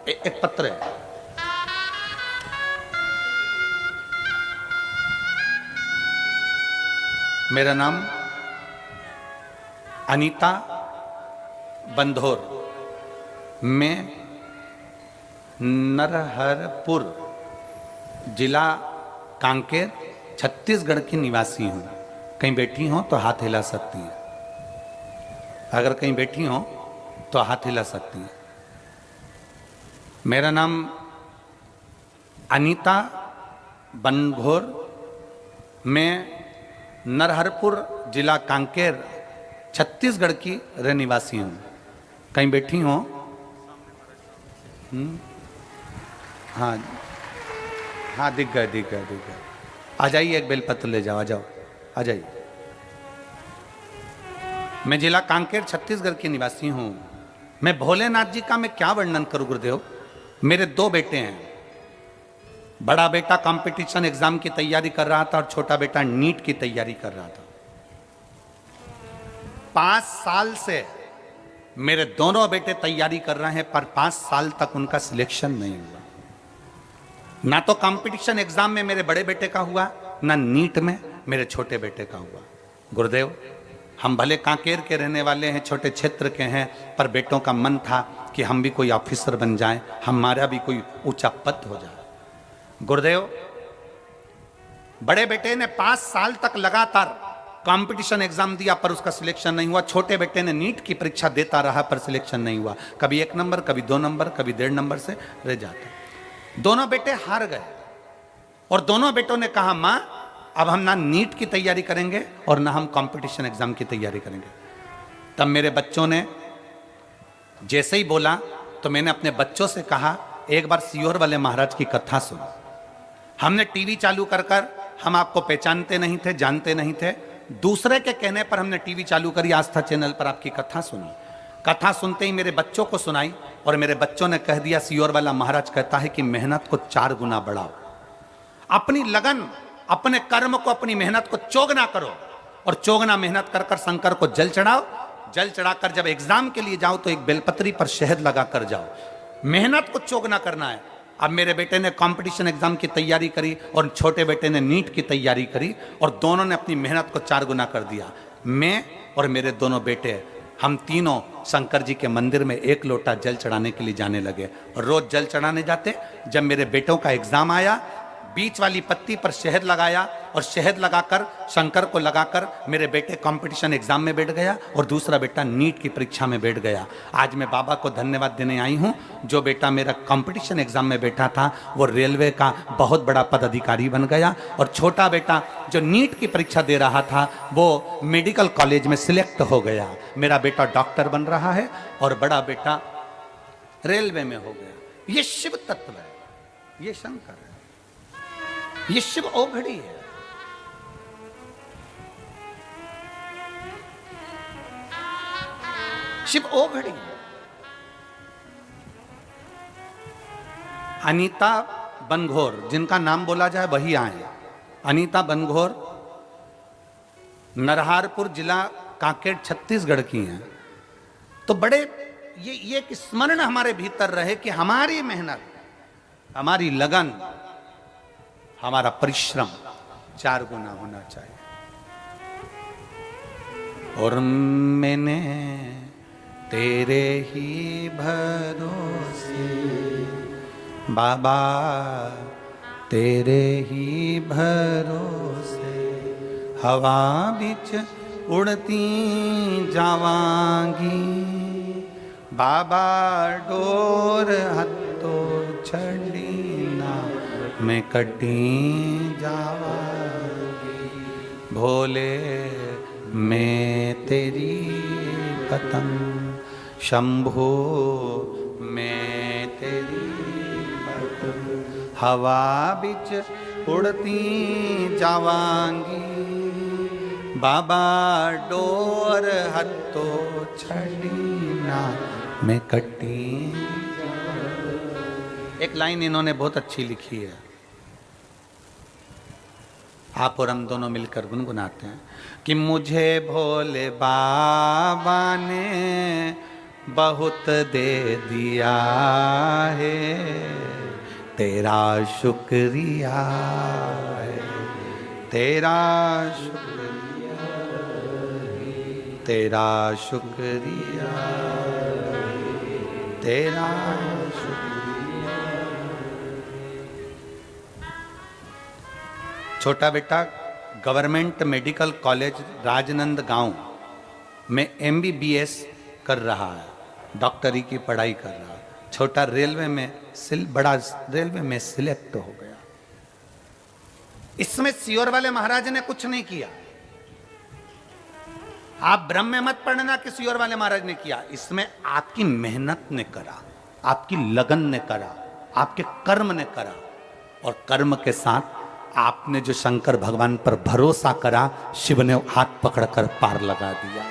एक पत्र है। मेरा नाम अनीता बंधोर, मैं नरहरपुर जिला कांकेर छत्तीसगढ़ की निवासी हूँ। कहीं बैठी हो तो हाथ हिला सकती हैं, अगर कहीं बैठी हो तो हाथ हिला सकती हैं। मेरा नाम अनीता बंधोर, मैं नरहरपुर जिला कांकेर छत्तीसगढ़ की रहनिवासी हूँ। कहीं बैठी हो? हाँ हाँ, दिख गए। आ जाइए, एक बेलपत्र ले जाओ, आ जाओ, आ जाइए। मैं जिला कांकेर छत्तीसगढ़ की निवासी हूँ। मैं भोलेनाथ जी का मैं क्या वर्णन करूँ गुरुदेव। मेरे दो बेटे हैं। बड़ा बेटा कंपटीशन एग्जाम की तैयारी कर रहा था और छोटा बेटा नीट की तैयारी कर रहा था। 5 साल से मेरे दोनों बेटे तैयारी कर रहे हैं, पर 5 साल तक उनका सिलेक्शन नहीं हुआ। ना तो कंपटीशन एग्जाम में मेरे बड़े बेटे का हुआ, ना नीट में मेरे छोटे बेटे का हुआ। गुरुदेव, हम भले कांकेर के रहने वाले हैं, छोटे क्षेत्र के हैं, पर बेटों का मन था कि हम भी कोई ऑफिसर बन जाएं, हमारा भी कोई ऊंचा पद हो जाए। गुरुदेव, बड़े बेटे ने 5 साल तक लगातार कंपटीशन एग्जाम दिया पर उसका सिलेक्शन नहीं हुआ। छोटे बेटे ने नीट की परीक्षा देता रहा पर सिलेक्शन नहीं हुआ। कभी 1 नंबर, कभी 2 नंबर, कभी 1.5 नंबर से रह जाते। दोनों बेटे हार गए और दोनों बेटों ने कहा, मां अब हम ना नीट की तैयारी करेंगे और ना हम कंपटीशन एग्जाम की तैयारी करेंगे। तब मेरे बच्चों ने जैसे ही बोला तो मैंने अपने बच्चों से कहा, एक बार सियोर वाले महाराज की कथा सुनो। हमने टीवी चालू कर हम आपको पहचानते नहीं थे, जानते नहीं थे। दूसरे के कहने पर हमने टीवी चालू करी, आस्था चैनल पर आपकी कथा सुनी। कथा सुनते ही मेरे बच्चों को सुनाई और मेरे बच्चों ने कह दिया, सियोर वाला महाराज कहता है कि मेहनत को 4 गुना बढ़ाओ, अपनी लगन, अपने कर्म को, अपनी मेहनत को चौगना करो और चौगना मेहनत कर शंकर को जल चढ़ाओ। जल चढ़ाकर जब एग्जाम के लिए जाओ तो एक बेलपत्री पर शहद लगा कर जाओ। मेहनत को चौगना करना है। अब मेरे बेटे ने कंपटीशन एग्जाम की तैयारी करी और छोटे बेटे ने नीट की तैयारी करी और दोनों ने अपनी मेहनत को 4 गुना कर दिया। मैं और मेरे दोनों बेटे, हम तीनों शंकर जी के मंदिर में 1 लोटा जल चढ़ाने के लिए जाने लगे और रोज जल चढ़ाने जाते। जब मेरे बेटों का एग्जाम आया, बीच वाली पत्ती पर शहद लगाया और शहद लगाकर शंकर को लगाकर मेरे बेटे कंपटीशन एग्जाम में बैठ गया और दूसरा बेटा नीट की परीक्षा में बैठ गया। आज मैं बाबा को धन्यवाद देने आई हूँ। जो बेटा मेरा कंपटीशन एग्जाम में बैठा था वो रेलवे का बहुत बड़ा पदाधिकारी बन गया और छोटा बेटा जो नीट की परीक्षा दे रहा था वो मेडिकल कॉलेज में सिलेक्ट हो गया। मेरा बेटा डॉक्टर बन रहा है और बड़ा बेटा रेलवे में हो गया। ये शिव तत्व है, ये शंकर है, ये शिव ओघड़ी है। शिव ओघड़ी है। अनीता बनघोर, जिनका नाम बोला जाए वही आए। अनीता बनघोर नरहारपुर जिला कांकेर छत्तीसगढ़ की हैं। तो बड़े ये एक स्मरण हमारे भीतर रहे कि हमारी मेहनत, हमारी लगन, हमारा परिश्रम 4 गुना होना चाहिए। और मैंने तेरे ही भरोसे बाबा, तेरे ही भरोसे हवा बिच उड़ती जावांगी बाबा, डोर हत्तो छड़ी ना मैं कटी जावांगी। भोले मैं तेरी पतंग, शंभो मैं तेरी पतंग, हवा बिच उड़ती जावांगी बाबा, डोर हत्तो छड़ी ना मैं कटी। एक लाइन इन्होंने बहुत अच्छी लिखी है, आप और हम दोनों मिलकर गुनगुनाते हैं कि मुझे भोले बाबा ने बहुत दे दिया है, तेरा शुक्रिया है, तेरा शुक्रिया, तेरा शुक्रिया, तेरा शुक्रिया। छोटा बेटा गवर्नमेंट मेडिकल कॉलेज राजनंद गांव में MBBS कर रहा है, डॉक्टरी की पढ़ाई कर रहा है। छोटा बड़ा रेलवे में सिलेक्ट हो गया। इसमें सियोर वाले महाराज ने कुछ नहीं किया। आप भ्रम में मत पड़ना कि सियोर वाले महाराज ने किया। इसमें आपकी मेहनत ने करा, आपकी लगन ने करा, आपके कर्म ने करा, और कर्म के साथ आपने जो शंकर भगवान पर भरोसा करा, शिव ने हाथ पकड़कर पार लगा दिया।